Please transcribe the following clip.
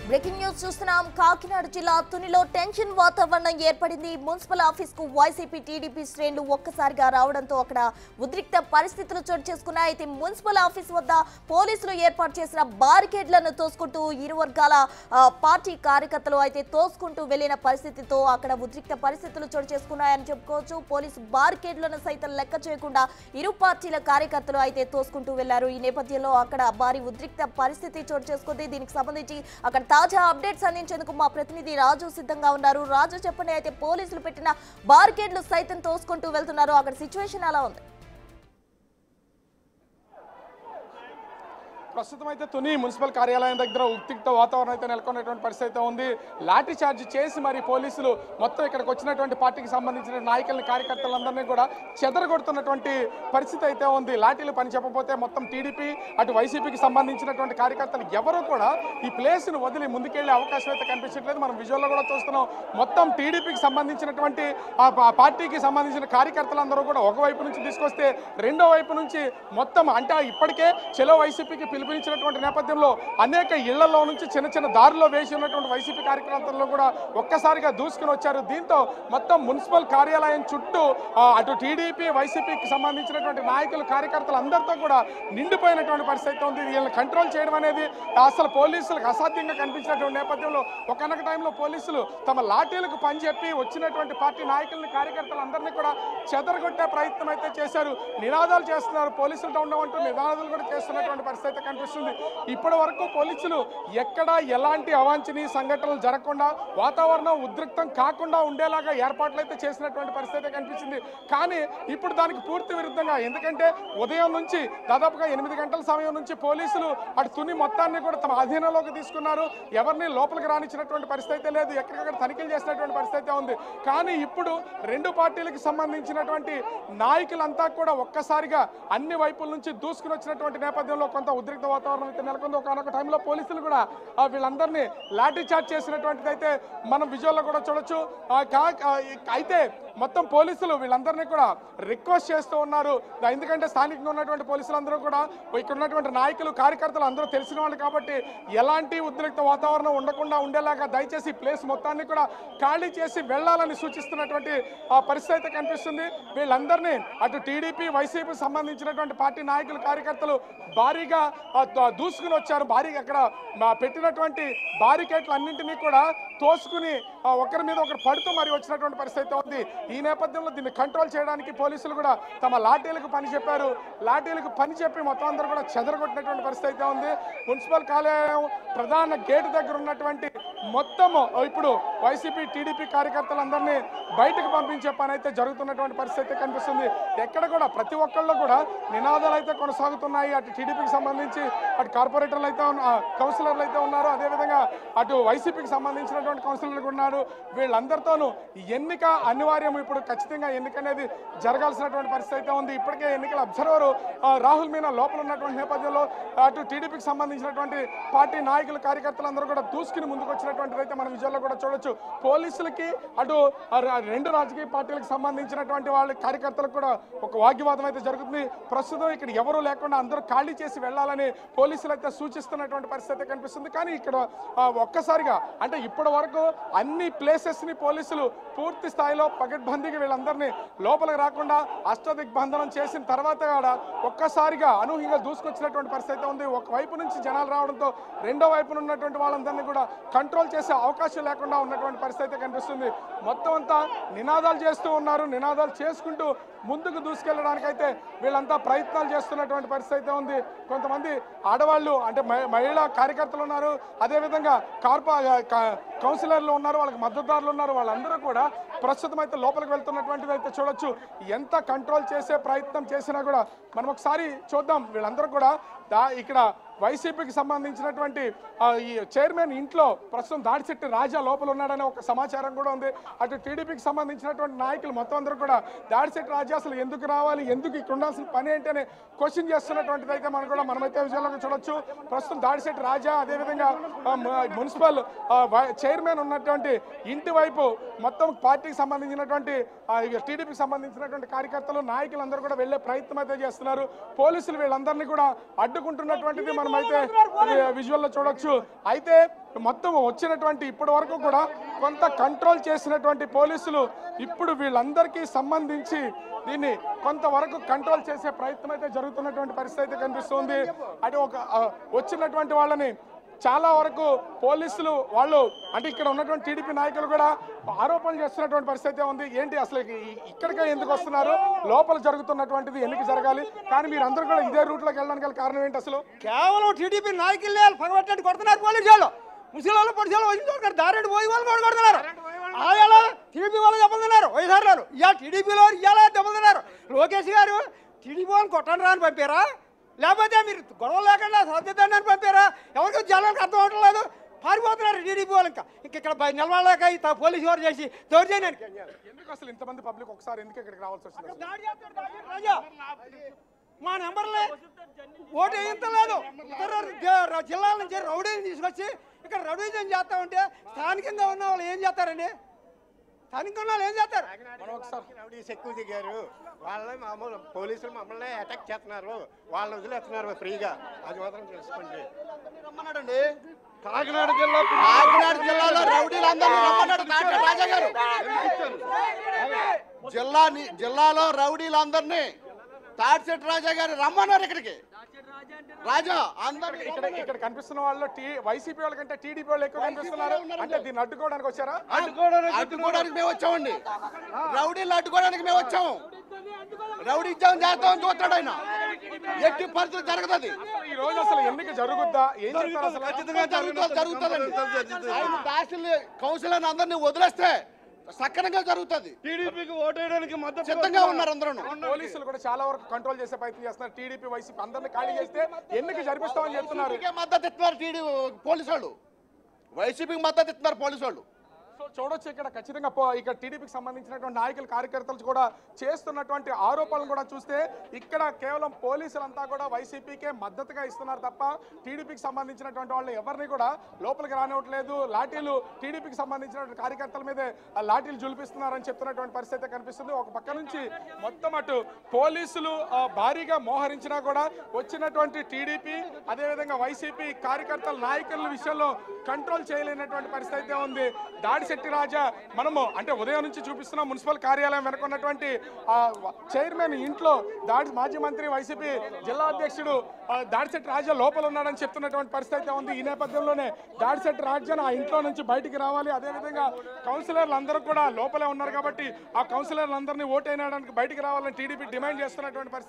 Breaking news చూస్తున్నాం. కాకినాడ జిల్లా తునిలో tension వాతావరణం ఏర్పడింది. మున్సిపల్ ఆఫీస్ కు వైసీపీ టీడీపీ శ్రేణులు ఒక్కసారిగా రావడంతో అక్కడ ఉద్రిక్త పరిస్థితులు చోటు చేసుకున్నాయి. అయితే మున్సిపల్ ఆఫీస్ వద్ద పోలీసులు ఏర్పాటు చేసిన బారికేడ్లను తోసుకుంటూ ఇరు వర్గాల పార్టీ కార్యకర్తలు అయితే తోసుకుంటూ వెళ్లిన పరిస్థితితో అక్కడ ఉద్రిక్త పరిస్థితులు చోటు చేసుకున్నాయని చెప్పుకోవచ్చు. పోలీసు బారికేడ్లను సైతం లెక్క చేయకుండా ఇరు పార్టీల కార్యకర్తలు అయితే తోసుకుంటూ వెళ్లారు. ఈ నేపథ్యంలో అక్కడ భారీ ఉద్రిక్త పరిస్థితి చోటు చేసుకుంది. దీనికి సంబంధించి అక్కడ తాజా అప్డేట్స్ అందించేందుకు మా ప్రతినిధి రాజు సిద్ధంగా ఉన్నారు. రాజు, చెప్పండి. అయితే పోలీసులు పెట్టిన బార్గేడ్లు సైతం తోసుకుంటూ వెళ్తున్నారు. అక్కడ సిచ్యువేషన్ ఎలా ఉంది? ప్రస్తుతం అయితే తుని మున్సిపల్ కార్యాలయం దగ్గర ఉద్రిక్త వాతావరణం అయితే నెలకొన్నటువంటి పరిస్థితి అయితే ఉంది. లాఠీ చార్జ్ చేసి మరి పోలీసులు మొత్తం ఇక్కడికి వచ్చినటువంటి పార్టీకి సంబంధించిన నాయకులని కార్యకర్తలందరినీ కూడా చెదరగొడుతున్నటువంటి పరిస్థితి అయితే ఉంది. లాఠీలు పని చెప్పకపోతే మొత్తం టీడీపీ అటు వైసీపీకి సంబంధించినటువంటి కార్యకర్తలు ఎవరు కూడా ఈ ప్లేస్ను వదిలి ముందుకెళ్లే అవకాశం అయితే కనిపించట్లేదు. మనం విజువల్లో కూడా చూస్తున్నాం. మొత్తం టీడీపీకి సంబంధించినటువంటి ఆ పార్టీకి సంబంధించిన కార్యకర్తలందరూ కూడా ఒకవైపు నుంచి తీసుకొస్తే రెండో వైపు నుంచి మొత్తం అంటే ఇప్పటికే చెలో వైసీపీకి పిలిపించినటువంటి నేపథ్యంలో అనేక ఇళ్లలో నుంచి చిన్న చిన్న దారిలో వేసి ఉన్నటువంటి వైసీపీ కార్యకర్తల్లో కూడా ఒక్కసారిగా దూసుకుని వచ్చారు. దీంతో మొత్తం మున్సిపల్ కార్యాలయం చుట్టూ అటు టీడీపీ వైసీపీకి సంబంధించినటువంటి నాయకులు కార్యకర్తలు అందరితో కూడా నిండిపోయినటువంటి పరిస్థితి ఉంది. వీళ్ళని కంట్రోల్ చేయడం అనేది అసలు పోలీసులకు అసాధ్యంగా కనిపించినటువంటి నేపథ్యంలో ఒకనొక టైంలో పోలీసులు తమ లాఠీలకు పనిచెప్పి వచ్చినటువంటి పార్టీ నాయకులని కార్యకర్తలందరినీ కూడా చెదరగొట్టే ప్రయత్నం అయితే చేశారు. నినాదాలు చేస్తున్నారు. పోలీసులు ఉండమంటూ నినాదాలు కూడా చేస్తున్నటువంటి పరిస్థితి కనిపిస్తుంది. ఇప్పటి వరకు పోలీసులు ఎక్కడ ఎలాంటి అవాంఛనీయ సంఘటనలు జరగకుండా వాతావరణం ఉద్రిక్తం కాకుండా ఉండేలాగా ఏర్పాట్లు అయితే చేసినటువంటి పరిస్థితి కనిపించింది. కానీ ఇప్పుడు దానికి పూర్తి విరుద్ధంగా, ఎందుకంటే ఉదయం నుంచి దాదాపుగా 8 గంటల సమయం నుంచి పోలీసులు అటు తుని మొత్తాన్ని కూడా తమ అధీనంలోకి తీసుకున్నారు. ఎవరిని లోపలికి రానిచ్చినటువంటి పరిస్థితి అయితే లేదు. ఎక్కడికక్కడ తనిఖీలు చేసినటువంటి పరిస్థితి ఉంది. కానీ ఇప్పుడు రెండు పార్టీలకు సంబంధించినటువంటి నాయకులంతా కూడా ఒక్కసారిగా అన్ని వైపుల నుంచి దూసుకుని వచ్చినటువంటి నేపథ్యంలో కొంత ఉద్రిక్త వాతావరణం అయితే నెలకొంది. ఒకనొక టైంలో పోలీసులు కూడా వీళ్ళందరినీ లాఠీ చార్జ్ చేసినటువంటిది అయితే మనం విజువల్లో కూడా చూడొచ్చు. అయితే మొత్తం పోలీసులు వీళ్ళందరినీ కూడా రిక్వెస్ట్ చేస్తూ ఉన్నారు. ఎందుకంటే స్థానికంగా ఉన్నటువంటి పోలీసులందరూ కూడా ఇక్కడ ఉన్నటువంటి నాయకులు కార్యకర్తలు అందరూ తెలిసిన వాళ్ళు కాబట్టి ఎలాంటి ఉద్రిక్త వాతావరణం ఉండకుండా ఉండేలాగా దయచేసి ప్లేస్ మొత్తాన్ని కూడా ఖాళీ చేసి వెళ్లాలని సూచిస్తున్నటువంటి పరిస్థితి అయితే కనిపిస్తుంది. వీళ్ళందరినీ అటు టీడీపీ వైసీపీ సంబంధించినటువంటి పార్టీ నాయకులు కార్యకర్తలు భారీగా దూసుకుని వచ్చారు. భారీగా అక్కడ పెట్టినటువంటి బారికేట్లు అన్నింటినీ కూడా తోసుకుని ఒకరి మీద ఒకరు పడుతూ మరి వచ్చినటువంటి పరిస్థితి ఉంది. ఈ నేపథ్యంలో దీన్ని కంట్రోల్ చేయడానికి పోలీసులు కూడా తమ లాఠీలకు పని చెప్పారు. లాఠీలకు పని చెప్పి మొత్తం అందరూ కూడా చెదరగొట్టినటువంటి పరిస్థితి ఉంది. మున్సిపల్ కార్యాలయం ప్రధాన గేటు దగ్గర ఉన్నటువంటి మొత్తం ఇప్పుడు వైసీపీ టీడీపీ కార్యకర్తలందరినీ బయటకు పంపించే పని అయితే జరుగుతున్నటువంటి పరిస్థితి కనిపిస్తుంది. ఎక్కడ కూడా ప్రతి ఒక్కళ్ళు కూడా నినాదాలు అయితే కొనసాగుతున్నాయి. అటు టీడీపీకి సంబంధించి అటు కార్పొరేటర్లు అయితే కౌన్సిలర్లు అయితే ఉన్నారు. అదేవిధంగా అటు వైసీపీకి సంబంధించినటువంటి కౌన్సిలర్లు ఉన్నారు. వీళ్ళందరితోనూ ఎన్నిక అనివార్యం. ఇప్పుడు ఖచ్చితంగా ఎన్నిక అనేది జరగాల్సినటువంటి పరిస్థితి అయితే ఉంది. ఇప్పటికే ఎన్నికల అబ్జర్వర్ రాహుల్ మీనా లోపల ఉన్నటువంటి నేపథ్యంలో అటు టీడీపీకి సంబంధించినటువంటి పార్టీ నాయకులు కార్యకర్తలందరూ కూడా దూసుకుని ముందుకు వచ్చినటువంటిది అయితే మనం విజువల్లో కూడా చూడొచ్చు. పోలీసులకి అటు రెండు రాజకీయ పార్టీలకు సంబంధించినటువంటి వాళ్ళ కార్యకర్తలకు కూడా ఒక వాగ్వివాదం అయితే జరుగుతుంది. ప్రస్తుతం ఇక్కడ ఎవరూ లేకుండా అందరూ ఖాళీ చేసి వెళ్లాలని పోలీసులు అయితే సూచిస్తున్నటువంటి పరిస్థితి కనిపిస్తుంది. కానీ ఇక్కడ ఒక్కసారిగా అంటే ఇప్పటి వరకు అన్ని ప్లేసెస్ని పోలీసులు పూర్తి స్థాయిలో పకడ్బందీగా వీళ్ళందరినీ లోపలికి రాకుండా అష్టదిగ్బంధనం చేసిన తర్వాత కూడా ఒక్కసారిగా అనూహ్యంగా దూసుకొచ్చినటువంటి పరిస్థితి ఉంది. ఒకవైపు నుంచి జనాలు రావడంతో రెండో వైపున ఉన్నటువంటి వాళ్ళందరినీ కూడా కంట్రోల్ చేసే అవకాశం లేకుండా ఉన్నటువంటి పరిస్థితి కనిపిస్తుంది. మొత్తం అంతా నినాదాలు చేస్తూ ఉన్నారు. నినాదాలు చేసుకుంటూ ముందుకు దూసుకెళ్ళడానికైతే వీళ్ళంతా ప్రయత్నాలు చేస్తున్నటువంటి పరిస్థితి ఉంది. కొంతమంది ఆడవాళ్ళు అంటే మహిళా కార్యకర్తలు ఉన్నారు. అదేవిధంగా కౌన్సిలర్లు ఉన్నారు. వాళ్ళకి మద్దతుదారులు ఉన్నారు. వాళ్ళందరూ కూడా ప్రస్తుతం అయితే లోపలికి వెళ్తున్నటువంటిది అయితే చూడొచ్చు. ఎంత కంట్రోల్ చేసే ప్రయత్నం చేసినా కూడా మనం ఒకసారి చూద్దాం. వీళ్ళందరూ కూడా ఇక్కడ వైసీపీకి సంబంధించినటువంటి ఈ చైర్మన్ ఇంట్లో ప్రస్తుతం దాడిశెట్టి రాజా లోపల ఉన్నాడనే ఒక సమాచారం కూడా ఉంది. అటు టీడీపీకి సంబంధించినటువంటి నాయకులు మొత్తం అందరూ కూడా దాడిశెట్టి రాజా అసలు ఎందుకు రావాలి, ఎందుకు ఇక్కడ ఉండాల్సిన పని ఏంటి అని క్వశ్చన్ చేస్తున్నటువంటిది అయితే మనమైతే విజయాలను చూడొచ్చు. ప్రస్తుతం దాడిశెట్టి రాజా అదేవిధంగా మున్సిపల్ చైర్మన్ ఉన్నటువంటి ఇంటి వైపు మొత్తం పార్టీకి సంబంధించినటువంటి టీడీపీకి సంబంధించినటువంటి కార్యకర్తలు నాయకులందరూ కూడా వెళ్లే ప్రయత్నం అయితే చేస్తున్నారు. పోలీసులు వీళ్ళందరినీ కూడా అడ్డుకుంటున్నటువంటిది మనం అయితే విజువల్లో చూడొచ్చు. అయితే మొత్తం వచ్చినటువంటి ఇప్పటి వరకు కూడా కొంత కంట్రోల్ చేసినటువంటి పోలీసులు ఇప్పుడు వీళ్ళందరికీ సంబంధించి దీన్ని కొంతవరకు కంట్రోల్ చేసే ప్రయత్నం అయితే జరుగుతున్నటువంటి పరిస్థితి అయితే కనిపిస్తుంది. అంటే వచ్చినటువంటి వాళ్ళని చాలా వరకు పోలీసులు వాళ్ళు అంటే ఇక్కడ ఉన్నటువంటి టీడీపీ నాయకులు కూడా ఆరోపణలు చేస్తున్నటువంటి పరిస్థితి ఉంది. ఏంటి అసలు ఇక్కడికే ఎందుకు వస్తున్నారు, లోపల జరుగుతున్నటువంటిది ఎందుకు జరగాలి, కానీ మీరు అందరూ కూడా ఇదే రూట్లోకి వెళ్ళడానికి గల కారణం ఏంటి? అసలు కేవలం టీడీపీ నాయకులే పగబట్టేట్టు కొడుతున్నారు పోలీసు వాళ్ళు. ముస్లిం వాళ్ళు పొడిచాలు వదిలించుకుంటారు, దారెండు పోయి వాళ్ళు కూడా కొడుతున్నారు. అలా టీడీపీ వాళ్ళు దెబ్బలుతున్నారు వైఎస్ఆర్లు, ఇవాళ టీడీపీలో ఇవాళ దెబ్బలుతున్నారు. లోకేష్ గారు టీడీపీ వాళ్ళని కొట్టండి రా అని పంపారా, లేకపోతే మీరు గొడవ లేకుండా సర్దిద్దండి అని పంపారా? ఎవరికి జనానికి అర్థం అవట్లేదు, పారిపోతున్నారు టీడీపీ వాళ్ళు. ఇంకా ఇక్కడ నిలబడలేక పోలీసు వారు చేసి దౌర్జన్యానికి ఎందుకు అసలు ఇంతమంది పబ్లిక్ ఒకసారి ఎందుకు ఇక్కడికి రావాల్సి వస్తుంది? మా నెంబర్లే ఓటు వేయించలేదు. ఇతర జిల్లాల నుంచి రౌడీని తీసుకొచ్చి ఇక్కడ రౌడీజం చేస్తా ఉంటే స్థానికంగా ఉన్న వాళ్ళు ఏం చేస్తారండి? స్థానికంగా ఉన్న వాళ్ళు ఏం చేస్తారు? రౌడీ ఎక్కువ దిగారు, వాళ్ళని మామూలు పోలీసులు మమ్మల్ని అటాక్ చేస్తున్నారు, వాళ్ళని వదిలేస్తున్నారు ఫ్రీగా. అది మాత్రం తెలుసుకోండి. రమ్మన్నాడండి కాకినాడ జిల్లాలో రౌడీలందరూ రాజా గారు జిల్లాలో రౌడీలందరినీ తాడిశెట్టి రాజా గారు రమ్మన్నారు ఇక్కడికి. రాజా అందరూ ఇక్కడ కనిపిస్తున్న వాళ్ళు వైసీపీ వాళ్ళ కంటే టీడీపీ వాళ్ళు ఎక్కువ కనిపిస్తున్నారు. అంటే దీన్ని అడ్డుకోవడానికి వచ్చారా? అడ్డుకోవడానికి మేము వచ్చామండి, రౌడీలు అడ్డుకోవడానికి మేము వచ్చాము. రౌడీ ఇచ్చామని చేస్తామని చూస్తాడు ఆయన, ఎట్టి పరిస్థితి జరుగుతుంది. ఈ రోజు అసలు ఎన్నిక జరుగుద్దా? ఏం చెప్తారు అసలు? ఖచ్చితంగా జరుగుతుందండి. ఆయన దాసులు కౌన్సిలర్ అందరినీ వదిలేస్తే సక్రమంగా జరుగుతుంది. టీడీపీకి ఓటేయడానికి మద్దతు సిద్ధంగా ఉన్నారు అందరూ. పోలీసులు కూడా చాలా వరకు కంట్రోల్ చేసే ప్రయత్నం చేస్తున్నారు. టీడీపీ వైసీపీ అందరినీ ఖాళీ చేస్తే ఎన్నిక జరిపిస్తామని చెప్తున్నారు. మద్దతు ఇస్తున్నారు పోలీసు వాళ్ళు, వైసీపీకి మద్దతు ఇస్తున్నారు పోలీసు వాళ్ళు. సో చూడొచ్చు ఇక్కడ ఖచ్చితంగా ఇక్కడ టీడీపీకి సంబంధించినటువంటి నాయకులు కార్యకర్తలు కూడా చేస్తున్నటువంటి ఆరోపణలు కూడా చూస్తే ఇక్కడ కేవలం పోలీసులంతా కూడా వైసీపీకే మద్దతుగా ఇస్తున్నారు తప్ప టీడీపీకి సంబంధించినటువంటి వాళ్ళు ఎవరిని కూడా లోపలికి రానివ్వట్లేదు. లాఠీలు టీడీపీకి సంబంధించినటువంటి కార్యకర్తల మీదే లాఠీలు జులిపిస్తున్నారని చెప్తున్నటువంటి పరిస్థితి కనిపిస్తుంది. ఒక పక్క నుంచి మొత్తం అటు పోలీసులు భారీగా మోహరించినా కూడా వచ్చినటువంటి టీడీపీ అదేవిధంగా వైసీపీ కార్యకర్తల నాయకుల విషయంలో కంట్రోల్ చేయలేనటువంటి పరిస్థితి అయితే ఉంది. దాడిశెట్టి రాజా మనము అంటే ఉదయం నుంచి చూపిస్తున్నాం మున్సిపల్ కార్యాలయం వెనుకున్నటువంటి చైర్మన్ ఇంట్లో మాజీ మంత్రి వైసీపీ జిల్లా అధ్యక్షుడు దాడిశెట్టి రాజా లోపల ఉన్నాడని చెప్తున్నటువంటి పరిస్థితి అయితే ఉంది. ఈ నేపథ్యంలోనే దాడిశెట్టి రాజాను ఆ ఇంట్లో నుంచి బయటికి రావాలి, అదేవిధంగా కౌన్సిలర్లు అందరూ కూడా లోపలే ఉన్నారు కాబట్టి ఆ కౌన్సిలర్లు అందరినీ ఓటేయడానికి బయటికి రావాలని టీడీపీ డిమాండ్ చేస్తున్నటువంటి పరిస్థితి